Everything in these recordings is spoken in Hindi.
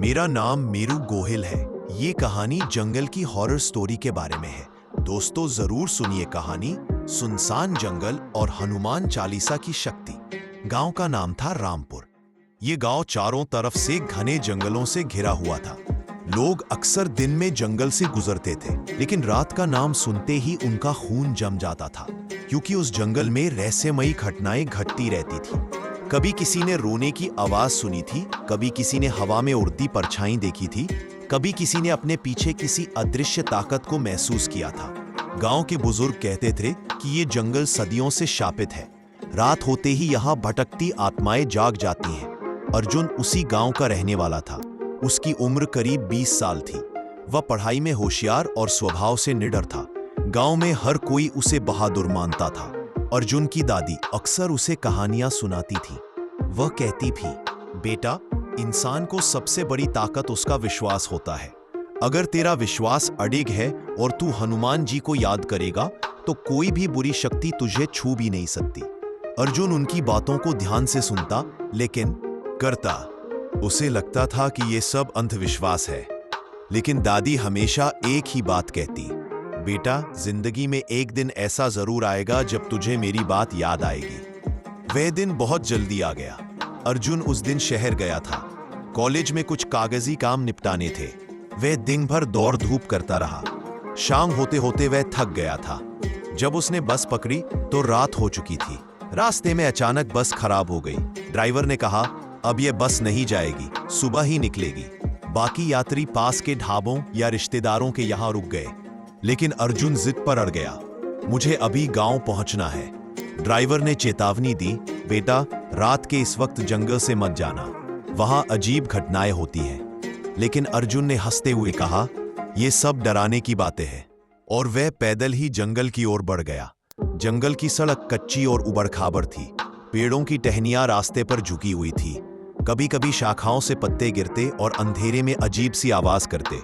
मेरा नाम मीरू गोहिल है। ये कहानी जंगल की हॉरर स्टोरी के बारे में है। दोस्तों जरूर सुनिए कहानी सुनसान जंगल और हनुमान चालीसा की शक्ति। गांव का नाम था रामपुर। ये गांव चारों तरफ से घने जंगलों से घिरा हुआ था। लोग अक्सर दिन में जंगल से गुजरते थे, लेकिन रात का नाम सुनते ही उनका खून जम जाता था, क्योंकि उस जंगल में रहस्यमयी घटनाएं घटती रहती थी। कभी किसी ने रोने की आवाज सुनी थी, कभी किसी ने हवा में उड़ती परछाई देखी थी, कभी किसी ने अपने पीछे किसी अदृश्य ताकत को महसूस किया था। गांव के बुजुर्ग कहते थे कि ये जंगल सदियों से शापित है। रात होते ही यहाँ भटकती आत्माएं जाग जाती हैं। अर्जुन उसी गांव का रहने वाला था। उसकी उम्र करीब 20 साल थी। वह पढ़ाई में होशियार और स्वभाव से निडर था। गांव में हर कोई उसे बहादुर मानता था। अर्जुन की दादी अक्सर उसे कहानियां सुनाती थी। वह कहती थी, बेटा, इंसान को सबसे बड़ी ताकत उसका विश्वास होता है। अगर तेरा विश्वास अडिग है और तू हनुमान जी को याद करेगा, तो कोई भी बुरी शक्ति तुझे छू भी नहीं सकती। अर्जुन उनकी बातों को ध्यान से सुनता, लेकिन करता। उसे लगता था कि ये सब अंधविश्वास है। लेकिन दादी हमेशा एक ही बात कहती, बेटा, जिंदगी में एक दिन ऐसा जरूर आएगा जब तुझे मेरी बात याद आएगी। वह दिन बहुत जल्दी आ गया। अर्जुन उस दिन शहर गया था। कॉलेज में कुछ कागजी काम निपटाने थे। वह दिन भर दौड़ धूप करता रहा। शाम होते होते वह थक गया था। जब उसने बस पकड़ी तो रात हो चुकी थी। रास्ते में अचानक बस खराब हो गई। ड्राइवर ने कहा, अब यह बस नहीं जाएगी, सुबह ही निकलेगी। बाकी यात्री पास के ढाबों या रिश्तेदारों के यहाँ रुक गए, लेकिन अर्जुन जिद पर अड़ गया। मुझे अभी गांव पहुंचना है। ड्राइवर ने चेतावनी दी, बेटा, रात के इस वक्त जंगल से मत जाना, वहां अजीब घटनाएं होती हैं। लेकिन अर्जुन ने हंसते हुए कहा, यह सब डराने की बातें हैं। और वह पैदल ही जंगल की ओर बढ़ गया। जंगल की सड़क कच्ची और उबड़-खाबड़ थी। पेड़ों की टहनियां रास्ते पर झुकी हुई थी। कभी कभी शाखाओं से पत्ते गिरते और अंधेरे में अजीब सी आवाज करते।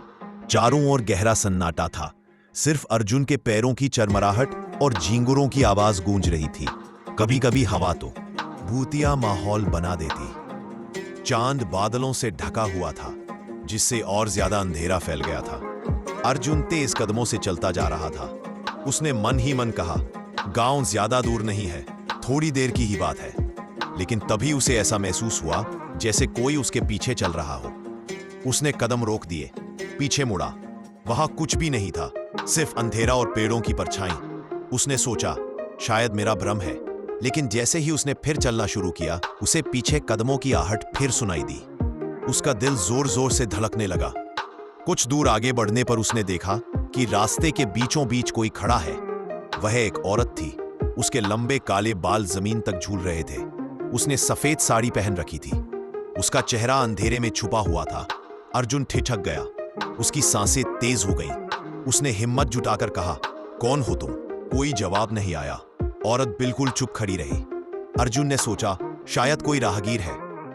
चारों ओर गहरा सन्नाटा था। सिर्फ अर्जुन के पैरों की चरमराहट और झींगुरों की आवाज गूंज रही थी। कभी कभी हवा तो भूतिया माहौल बना देती। चांद बादलों से ढका हुआ था, जिससे और ज्यादा अंधेरा फैल गया था। अर्जुन तेज कदमों से चलता जा रहा था। उसने मन ही मन कहा, गांव ज्यादा दूर नहीं है, थोड़ी देर की ही बात है। लेकिन तभी उसे ऐसा महसूस हुआ जैसे कोई उसके पीछे चल रहा हो। उसने कदम रोक दिए, पीछे मुड़ा। वहां कुछ भी नहीं था, सिर्फ अंधेरा और पेड़ों की परछाई। उसने सोचा, शायद मेरा भ्रम है। लेकिन जैसे ही उसने फिर चलना शुरू किया, उसे पीछे कदमों की आहट फिर सुनाई दी। उसका दिल जोर जोर से धड़कने लगा। कुछ दूर आगे बढ़ने पर उसने देखा कि रास्ते के बीचों बीच कोई खड़ा है। वह एक औरत थी। उसके लंबे काले बाल जमीन तक झूल रहे थे। उसने सफेद साड़ी पहन रखी थी। उसका चेहरा अंधेरे में छुपा हुआ था। अर्जुन ठिठक गया। उसकी सांसें तेज हो गईं। उसने हिम्मत जुटाकर कहा, कौन हो तुम? कोई जवाब नहीं आया। औरत बिल्कुल चुप खड़ी रही। अर्जुन ने सोचा, शायद कोई राहगीर है।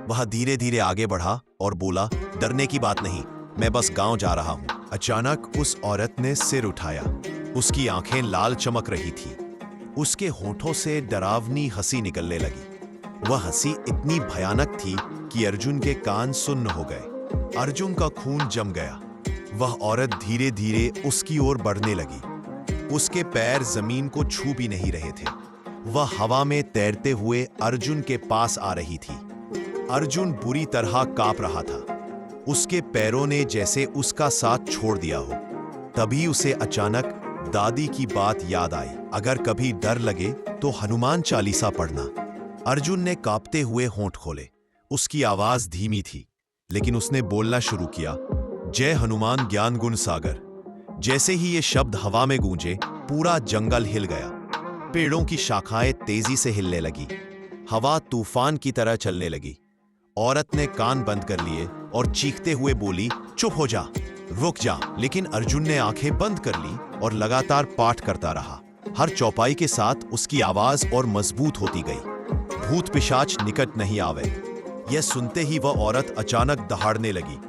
वह धीरे धीरे आगे बढ़ा और बोला, डरने की बात नहीं, मैं बस गांव जा रहा हूं। अचानक उस औरत ने सिर उठाया। उसकी आंखें लाल चमक रही थी। उसके होठों से डरावनी हंसी निकलने लगी। वह हंसी इतनी भयानक थी कि अर्जुन के कान सुन्न हो गए। अर्जुन का खून जम गया। वह औरत धीरे धीरे उसकी ओर बढ़ने लगी। उसके पैर जमीन को छू भी नहीं रहे थे। वह हवा में तैरते हुए अर्जुन के पास आ रही थी। अर्जुन बुरी तरह कांप रहा था। उसके पैरों ने जैसे उसका साथ छोड़ दिया हो। तभी उसे अचानक दादी की बात याद आई, अगर कभी डर लगे तो हनुमान चालीसा पढ़ना। अर्जुन ने कांपते हुए होंठ खोले। उसकी आवाज धीमी थी, लेकिन उसने बोलना शुरू किया, जय हनुमान ज्ञान गुण सागर। जैसे ही ये शब्द हवा में गूंजे, पूरा जंगल हिल गया। पेड़ों की शाखाएं तेजी से हिलने लगी। हवा तूफान की तरह चलने लगी। औरत ने कान बंद कर लिए और चीखते हुए बोली, चुप हो जा, रुक जा। लेकिन अर्जुन ने आंखें बंद कर ली और लगातार पाठ करता रहा। हर चौपाई के साथ उसकी आवाज और मजबूत होती गई। भूत पिशाच निकट नहीं आवे। यह सुनते ही वह औरत अचानक दहाड़ने लगी।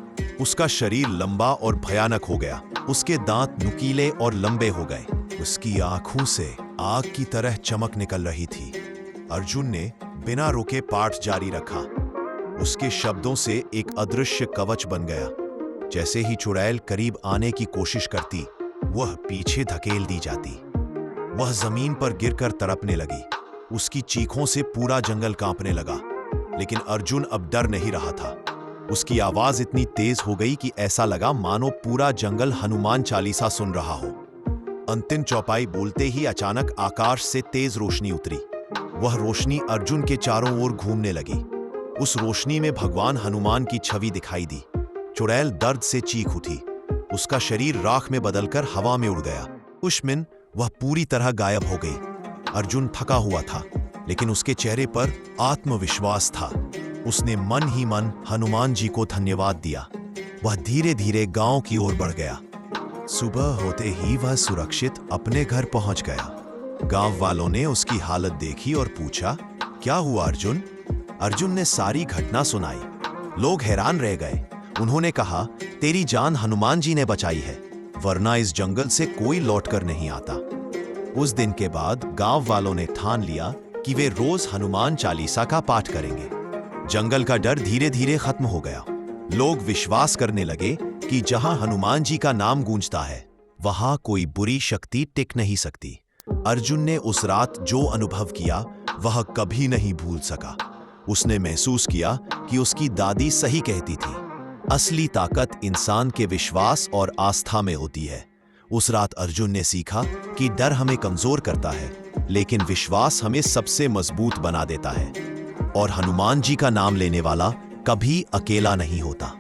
उसका शरीर लंबा और भयानक हो गया। उसके दांत नुकीले और लंबे हो गए। उसकी आंखों से आग की तरह चमक निकल रही थी। अर्जुन ने बिना रुके पाठ जारी रखा। उसके शब्दों से एक अदृश्य कवच बन गया। जैसे ही चुड़ैल करीब आने की कोशिश करती, वह पीछे धकेल दी जाती। वह जमीन पर गिरकर तड़पने लगी। उसकी चीखों से पूरा जंगल कांपने लगा। लेकिन अर्जुन अब डर नहीं रहा था। उसकी आवाज इतनी तेज हो गई कि ऐसा लगा मानो पूरा जंगल हनुमान चालीसा सुन रहा हो। अंतिम चौपाई बोलते ही अचानक आकाश से तेज रोशनी उतरी। वह रोशनी अर्जुन के चारों ओर घूमने लगी। उस रोशनी में भगवान हनुमान की छवि दिखाई दी। चुड़ैल दर्द से चीख उठी। उसका शरीर राख में बदलकर हवा में उड़ गया। उस मिनट वह पूरी तरह गायब हो गई। अर्जुन थका हुआ था, लेकिन उसके चेहरे पर आत्मविश्वास था। उसने मन ही मन हनुमान जी को धन्यवाद दिया। वह धीरे धीरे गांव की ओर बढ़ गया। सुबह होते ही वह सुरक्षित अपने घर पहुंच गया। गांव वालों ने उसकी हालत देखी और पूछा, क्या हुआ अर्जुन? अर्जुन ने सारी घटना सुनाई। लोग हैरान रह गए। उन्होंने कहा, तेरी जान हनुमान जी ने बचाई है, वरना इस जंगल से कोई लौटकर नहीं आता। उस दिन के बाद गांव वालों ने ठान लिया कि वे रोज हनुमान चालीसा का पाठ करेंगे। जंगल का डर धीरे धीरे खत्म हो गया। लोग विश्वास करने लगे कि जहां हनुमान जी का नाम गूंजता है, वहां कोई बुरी शक्ति टिक नहीं सकती। अर्जुन ने उस रात जो अनुभव किया, वह कभी नहीं भूल सका। उसने महसूस किया कि उसकी दादी सही कहती थी, असली ताकत इंसान के विश्वास और आस्था में होती है। उस रात अर्जुन ने सीखा कि डर हमें कमजोर करता है, लेकिन विश्वास हमें सबसे मजबूत बना देता है। और हनुमान जी का नाम लेने वाला कभी अकेला नहीं होता।